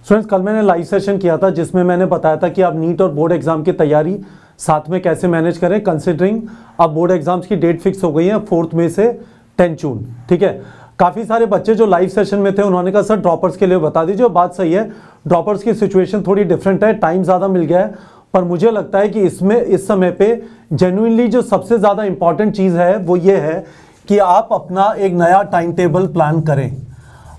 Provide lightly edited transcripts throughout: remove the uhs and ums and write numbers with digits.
Students, कल मैंने live session किया था जिसमें मैंने बताया था कि आप नीट और बोर्ड एग्जाम की तैयारी साथ में कैसे मैनेज करें, कंसिडरिंग अब बोर्ड एग्जाम्स की डेट फिक्स हो गई है 4 मई से 10 जून। ठीक है, काफ़ी सारे बच्चे जो लाइव सेशन में थे उन्होंने कहा सर ड्रॉपर्स के लिए बता दीजिए। बात सही है, ड्रॉपर्स की सिचुएशन थोड़ी डिफरेंट है, टाइम ज़्यादा मिल गया है, पर मुझे लगता है कि इसमें इस समय पे जेन्युइनली जो सबसे ज़्यादा इंपॉर्टेंट चीज़ है वो ये है कि आप अपना एक नया टाइम टेबल प्लान करें।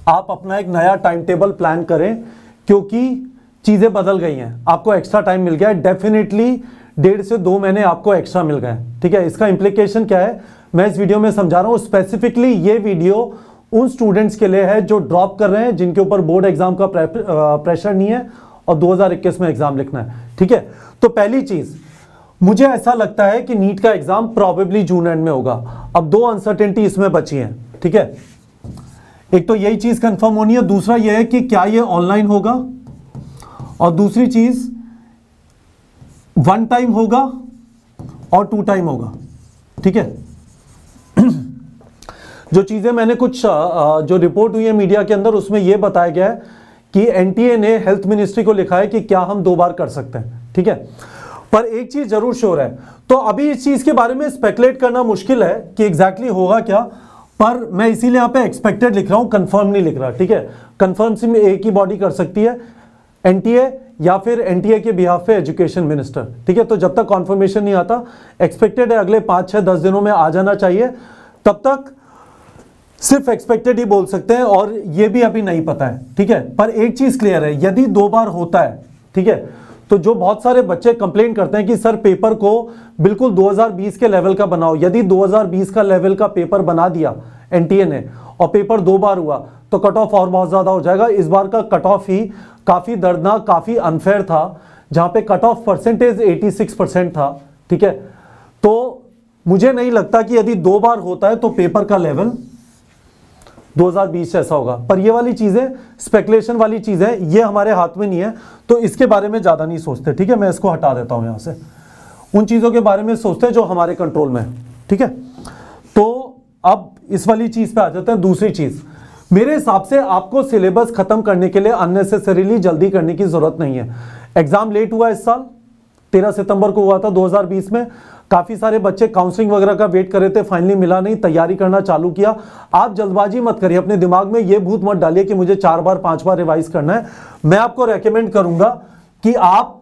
आप अपना एक नया टाइम टेबल प्लान करें क्योंकि चीज़ें बदल गई हैं, आपको एक्स्ट्रा टाइम मिल गया है, डेफिनेटली 1.5 से 2 महीने आपको एक्स्ट्रा मिल गए। ठीक है, इसका इम्प्लीकेशन क्या है मैं इस वीडियो में समझा रहा हूँ। स्पेसिफिकली ये वीडियो उन स्टूडेंट्स के लिए है जो ड्रॉप कर रहे हैं, जिनके ऊपर बोर्ड एग्जाम का प्रेशर नहीं है और 2021 में एग्जाम लिखना है। ठीक है, तो पहली चीज मुझे ऐसा लगता है कि नीट का एग्जाम प्रोबेबली जून एंड में होगा। अब 2 अनसर्टेनिटी इसमें बची हैं। ठीक है, एक तो यही चीज कंफर्म होनी है, दूसरा यह है कि क्या ये ऑनलाइन होगा, और दूसरी चीज 1 टाइम होगा और 2 टाइम होगा। ठीक है, जो चीजें मैंने कुछ जो रिपोर्ट हुई है मीडिया के अंदर उसमें यह बताया गया है कि एनटीए ने हेल्थ मिनिस्ट्री को लिखा है कि क्या हम 2 बार कर सकते हैं। ठीक है, पर एक चीज जरूर श्योर है, तो अभी इस चीज के बारे में स्पेकुलेट करना मुश्किल है कि एग्जैक्टली होगा क्या, पर मैं इसीलिए यहां पे एक्सपेक्टेड लिख रहा हूं, कंफर्म नहीं लिख रहा। ठीक है, कंफर्म सिर्फ एक ही बॉडी कर सकती है, एनटीए या फिर एनटीए के बिहाफ पे एजुकेशन मिनिस्टर। ठीक है, तो जब तक कॉन्फर्मेशन नहीं आता, एक्सपेक्टेड है अगले 5, 6, 10 दिनों में आ जाना चाहिए, तब तक सिर्फ एक्सपेक्टेड ही बोल सकते हैं और ये भी अभी नहीं पता है। ठीक है, पर एक चीज क्लियर है, यदि 2 बार होता है, ठीक है, तो जो बहुत सारे बच्चे कंप्लेन करते हैं कि सर पेपर को बिल्कुल 2020 के लेवल का बनाओ, यदि 2020 का लेवल का पेपर बना दिया एनटीए ने और पेपर 2 बार हुआ तो कट ऑफ और बहुत ज्यादा हो जाएगा। इस बार का कट ऑफ ही काफी दर्दनाक, काफी अनफेयर था, जहां पे कट ऑफ परसेंटेज 86% था। ठीक है, तो मुझे नहीं लगता कि यदि 2 बार होता है तो पेपर का लेवल 2020 ऐसा होगा, पर ये वाली चीजें स्पेकुलेशन वाली चीजें ये हमारे हाथ में नहीं है, तो इसके बारे में ज्यादा नहीं सोचते। ठीक है, मैं इसको हटा देता हूं यहां से, उन चीजों के बारे में सोचते हैं जो हमारे कंट्रोल में है। ठीक है, तो अब इस वाली चीज पे आ जाते हैं। दूसरी चीज, मेरे हिसाब से आपको सिलेबस खत्म करने के लिए अननेसेसरीली जल्दी करने की जरूरत नहीं है। एग्जाम लेट हुआ इस साल, 13 सितंबर को हुआ था 2020 में। काफी सारे बच्चे काउंसलिंग वगैरह का वेट कर रहे थे, फाइनली मिला नहीं, तैयारी करना चालू किया। आप जल्दबाजी मत करिए, अपने दिमाग में ये भूत मत डालिए कि मुझे 4 बार 5 बार रिवाइज करना है। मैं आपको रेकमेंड करूंगा कि आप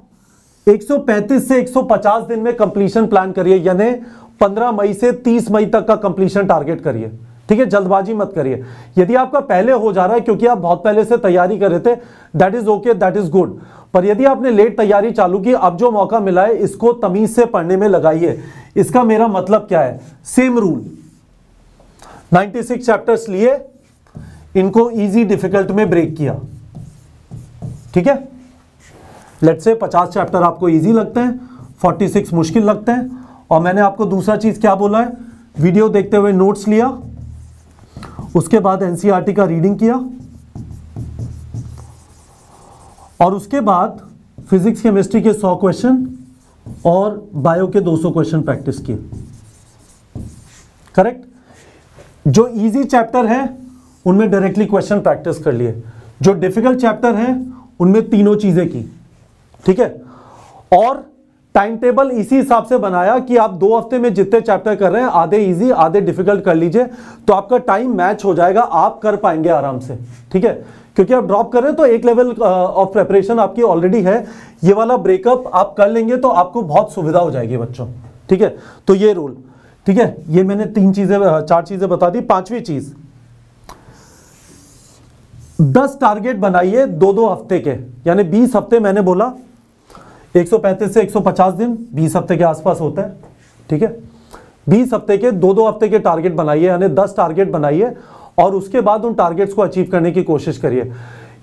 135 से 150 दिन में कंप्लीशन प्लान करिए, यानी 15 मई से 30 मई तक का कंप्लीशन टारगेट करिए। ठीक है, जल्दबाजी मत करिए। यदि आपका पहले हो जा रहा है क्योंकि आप बहुत पहले से तैयारी कर रहे थे, that is okay, that is good, पर यदि आपने लेट तैयारी चालू की, अब जो मौका मिला है इसको तमीज से पढ़ने में लगाइए। इसका मेरा मतलब क्या है, सेम रूल, 96 चैप्टर्स लिए, इनको इजी डिफिकल्ट में ब्रेक किया। ठीक है, लेट्स से 50 चैप्टर आपको इजी लगते हैं, 46 मुश्किल लगते हैं, और मैंने आपको दूसरा चीज क्या बोला है, वीडियो देखते हुए नोट्स लिया, उसके बाद एनसीईआरटी का रीडिंग किया, और उसके बाद फिजिक्स केमिस्ट्री के 100 क्वेश्चन और बायो के 200 क्वेश्चन प्रैक्टिस किए। करेक्ट, जो इजी चैप्टर है उनमें डायरेक्टली क्वेश्चन प्रैक्टिस कर लिए, जो डिफिकल्ट चैप्टर है उनमें तीनों चीजें की। ठीक है, और टाइम टेबल इसी हिसाब से बनाया कि आप 2 हफ्ते में जितने चैप्टर कर रहे हैं, आधे इजी आधे डिफिकल्ट कर लीजिए, तो आपका टाइम मैच हो जाएगा, आप कर पाएंगे आराम से। ठीक है, क्योंकि आप ड्रॉप कर रहे हैं तो एक लेवल ऑफ प्रिपरेशन आपकी ऑलरेडी है, ये वाला ब्रेकअप आप कर लेंगे तो आपको बहुत सुविधा हो जाएगी बच्चों। ठीक है, तो ये रूल। ठीक है, ये मैंने 4 चीजें बता दी। 5वीं चीज, 10 टारगेट बनाइए 2-2 हफ्ते के, यानी 20 हफ्ते, मैंने बोला 135 से 150 दिन 20 हफ्ते के आसपास होता है। ठीक है, 20 हफ्ते के 2-2 हफ्ते के टारगेट बनाइए, यानी 10 टारगेट बनाइए, और उसके बाद उन टारगेट्स को अचीव करने की कोशिश करिए।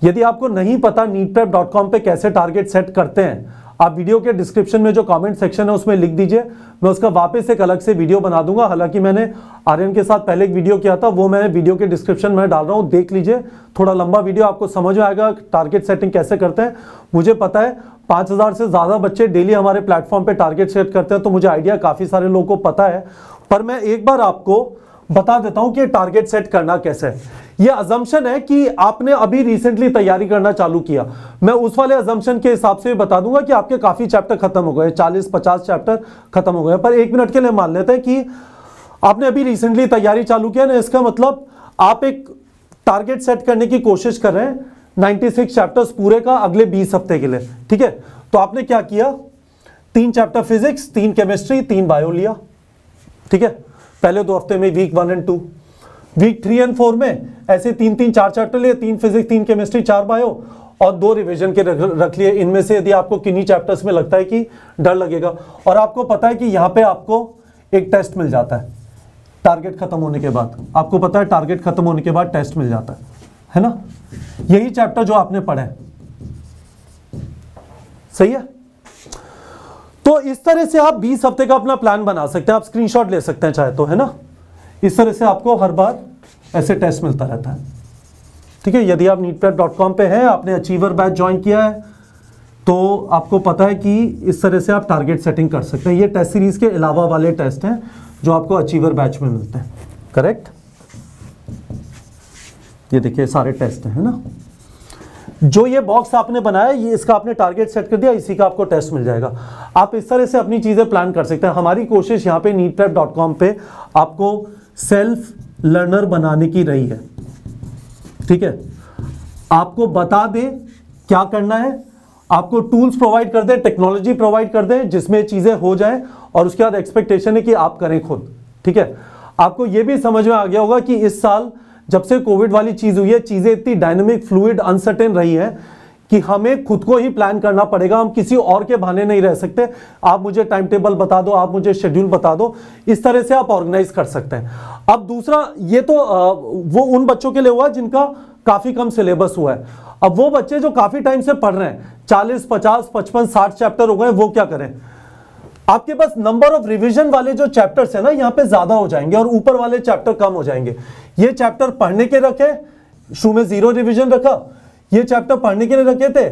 यदि आपको नहीं पता neetprep.com पे कैसे टारगेट सेट करते हैं, आप वीडियो के डिस्क्रिप्शन में जो कमेंट सेक्शन है उसमें लिख दीजिए, मैं उसका वापस एक अलग से वीडियो बना दूंगा। हालांकि मैंने आर्यन के साथ पहले एक वीडियो किया था, वो मैं वीडियो के डिस्क्रिप्शन में डाल रहा हूं, देख लीजिए। थोड़ा लंबा वीडियो, आपको समझ में आएगा टारगेट सेटिंग कैसे करते हैं। मुझे पता है 5000 से ज्यादा बच्चे डेली हमारे प्लेटफॉर्म पे टारगेट सेट करते हैं, तो मुझे आइडिया काफी सारे लोगों को पता है, पर मैं एक बार आपको बता देता हूं कि टारगेट सेट करना कैसे है। ये अजम्पशन है कि आपने अभी रिसेंटली तैयारी करना चालू किया, मैं उस वाले अजम्पशन के हिसाब से बता दूंगा कि आपके काफी चैप्टर खत्म हो गए, 40-50 चैप्टर खत्म हो गए, पर 1 मिनट के लिए मान लेते हैं कि आपने अभी रिसेंटली तैयारी चालू किया ना, इसका मतलब आप एक टारगेट सेट करने की कोशिश कर रहे हैं 96 चैप्टर्स पूरे का अगले 20 हफ्ते के लिए, ठीक है। तो आपने क्या किया, 3 चैप्टर फिजिक्स, 3 केमिस्ट्री, 3 बायो लिया, ठीक है, पहले 2 हफ्ते में वीक 1 और 2। वीक 3 और 4 में ऐसे 3-3-4 चैप्टर लिए, 3 फिजिक्स, 3 केमिस्ट्री, 4 बायो और 2 रिवीजन के रख लिए। इनमें से यदि आपको किन्हीं चैप्टर्स में लगता है कि डर लगेगा, और आपको पता है कि यहां पे आपको एक टेस्ट मिल जाता है टारगेट खत्म होने के बाद, आपको पता है टारगेट खत्म होने के बाद टेस्ट मिल जाता है ना, यही चैप्टर जो आपने पढ़े, सही है। तो इस तरह से आप 20 हफ्ते का अपना प्लान बना सकते हैं, आप स्क्रीनशॉट ले सकते हैं चाहे तो, है ना। इस तरह से आपको हर बार ऐसे टेस्ट मिलता रहता है, ठीक है। यदि आप neetprep.com पे हैं, आपने अचीवर बैच ज्वाइन किया है, तो आपको पता है कि इस तरह से आप टारगेट सेटिंग कर सकते हैं। ये टेस्ट सीरीज के अलावा वाले टेस्ट हैं जो आपको अचीवर बैच में मिलते हैं, करेक्ट। ये देखिए सारे टेस्ट हैं, है ना। जो ये बॉक्स आपने बनाया, ये इसका आपने टारगेट सेट कर दिया, इसी का आपको टेस्ट मिल जाएगा। आप इस तरह से अपनी चीजें प्लान कर सकते हैं। हमारी कोशिश यहाँ पे neetprep.com पे आपको सेल्फ लर्नर बनाने की रही है, ठीक है। आपको बता दे क्या करना है, आपको टूल्स प्रोवाइड कर दे, टेक्नोलॉजी प्रोवाइड कर दे जिसमें चीजें हो जाए, और उसके बाद एक्सपेक्टेशन है कि आप करें खुद, ठीक है। आपको यह भी समझ में आ गया होगा कि इस साल जब से कोविड वाली चीज हुई है, चीजें इतनी डायनामिक, फ्लूइड, अनसर्टेन रही है कि हमें खुद को ही प्लान करना पड़ेगा, हम किसी और के बहाने नहीं रह सकते। आप मुझे टाइम टेबल बता दो, आप मुझे शेड्यूल बता दो, इस तरह से आप ऑर्गेनाइज कर सकते हैं। अब दूसरा, ये तो वो उन बच्चों के लिए हुआ जिनका काफी कम सिलेबस हुआ है। अब वो बच्चे जो काफी टाइम से पढ़ रहे हैं, 40, 50, 55, 60 चैप्टर हो गए, वो क्या करें। आपके पास नंबर ऑफ रिवीजन वाले जो चैप्टर्स है ना, यहां पे ज्यादा हो जाएंगे और ऊपर वाले चैप्टर कम हो जाएंगे। ये चैप्टर पढ़ने के रखे, शुरू में 0 रिवीजन रखा, ये चैप्टर पढ़ने के लिए रखे थे,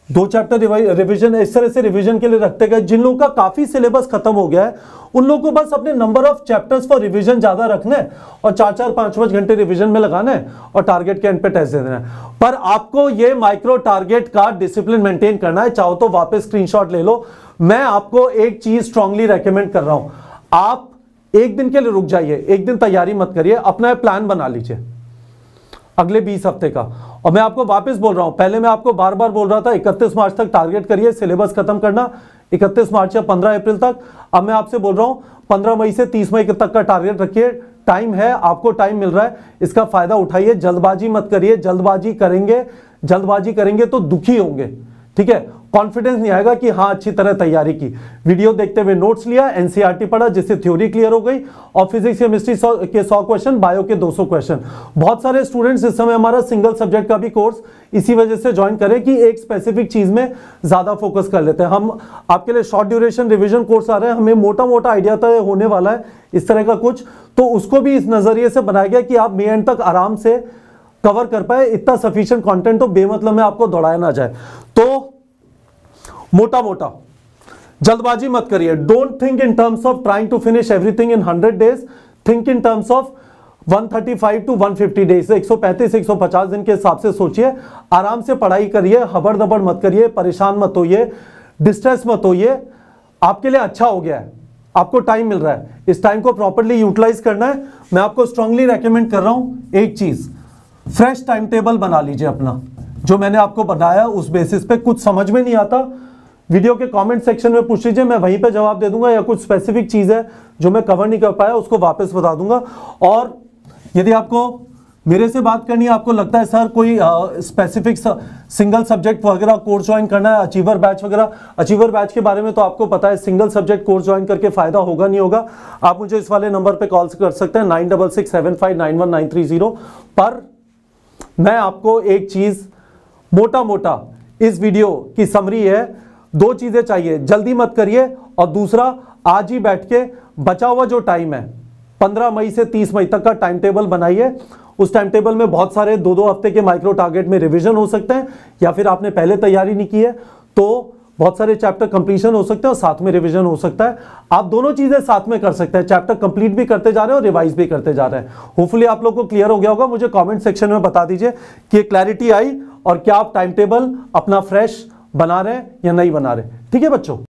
2 चैप्टर रिवीजन, इस तरह से रिवीजन के लिए रखते गए। जिन लोगों का काफी सिलेबस खत्म हो गया है, उन लोगों को बस अपने number of chapters for revision ज्यादा रखना है और 4-4, 5-5 घंटे रिवीजन में लगाना है और टारगेट के एंड पे टेस्ट दे देना है। पर आपको ये माइक्रो टारगेट का डिसिप्लिन मेंटेन करना है। चाहो तो वापस स्क्रीनशॉट ले लो। मैं आपको एक चीज स्ट्रांगली रेकमेंड कर रहा हूं, आप एक दिन के लिए रुक जाइए, एक दिन तैयारी मत करिए, अपना प्लान बना लीजिए अगले 20 हफ्ते का। और मैं आपको वापस बोल रहा हूं, पहले मैं आपको बार बार बोल रहा था 31 मार्च तक टारगेट करिए, सिलेबस खत्म करना 31 मार्च या 15 अप्रैल तक। अब मैं आपसे बोल रहा हूं 15 मई से 30 मई तक का टारगेट रखिए। टाइम है, आपको टाइम मिल रहा है, इसका फायदा उठाइए। जल्दबाजी मत करिए, जल्दबाजी करेंगे तो दुखी होंगे, ठीक है। कॉन्फिडेंस नहीं आएगा कि हाँ अच्छी तरह तैयारी की। वीडियो देखते हुए नोट्स लिया, एनसीईआरटी पढ़ा जिससे थ्योरी क्लियर हो गई, और फिजिक्स केमिस्ट्री के 100 क्वेश्चन, बायो के 200 क्वेश्चन। बहुत सारे स्टूडेंट्स इस समय हमारा सिंगल सब्जेक्ट का भी कोर्स इसी वजह से ज्वाइन करें कि एक स्पेसिफिक चीज में ज्यादा फोकस कर लेते हैं। हम आपके लिए शॉर्ट ड्यूरेशन रिविजन कोर्स आ रहे हैं, हमें मोटा मोटा आइडिया तो होने वाला है इस तरह का कुछ, तो उसको भी इस नजरिए से बनाया गया कि आप मे एंड तक आराम से कवर कर पाए, इतना सफिशिएंट कंटेंट हो, बेमतलब में आपको दौड़ाया ना जाए। तो मोटा मोटा जल्दबाजी मत करिए। Don't think in terms of trying to finish everything in 100 days, think in terms of 135 to 150 days, 135-150 दिन के हिसाब से सोचिए। आराम से पढ़ाई करिए, हबड़ दबड़ मत करिए, परेशान मत होइए, डिस्ट्रेस मत होइए। आपके लिए अच्छा हो गया है, आपको टाइम मिल रहा है, इस टाइम को प्रॉपर्ली यूटिलाइज करना है। मैं आपको स्ट्रांगली रेकमेंड कर रहा हूं एक चीज, फ्रेश टाइम टेबल बना लीजिए अपना, जो मैंने आपको बनाया उस बेसिस पे। कुछ समझ में नहीं आता, वीडियो के कमेंट सेक्शन में पूछ लीजिए, मैं वहीं पे जवाब दे दूंगा, या कुछ स्पेसिफिक चीज है जो मैं कवर नहीं कर पाया उसको वापस बता दूंगा। और यदि आपको मेरे से बात करनी है, आपको लगता है सर कोई स्पेसिफिक सिंगल सब्जेक्ट वगैरह कोर्स ज्वाइन करना है, अचीवर बैच वगैरह, अचीवर बैच के बारे में तो आपको पता है, सिंगल सब्जेक्ट कोर्स ज्वाइन करके फायदा होगा नहीं होगा, आप मुझे इस वाले नंबर पे कॉल कर सकते हैं 9667591930। पर मैं आपको एक चीज मोटा मोटा इस वीडियो की समरी है, 2 चीजें चाहिए, जल्दी मत करिए, और दूसरा आज ही बैठ के बचा हुआ जो टाइम है 15 मई से 30 मई तक का टाइम टेबल बनाइए। उस टाइम टेबल में बहुत सारे 2-2 हफ्ते के माइक्रो टारगेट में रिवीजन हो सकते हैं, या फिर आपने पहले तैयारी नहीं की है तो बहुत सारे चैप्टर कंप्लीशन हो सकते हैं और साथ में रिवीजन हो सकता है। आप दोनों चीजें साथ में कर सकते हैं, चैप्टर कंप्लीट भी करते जा रहे हैं और रिवाइज भी करते जा रहे हैं। होपफुली आप लोग को क्लियर हो गया होगा। मुझे कमेंट सेक्शन में बता दीजिए कि क्लैरिटी आई और क्या आप टाइम टेबल अपना फ्रेश बना रहे हैं या नहीं बना रहे। ठीक है बच्चों।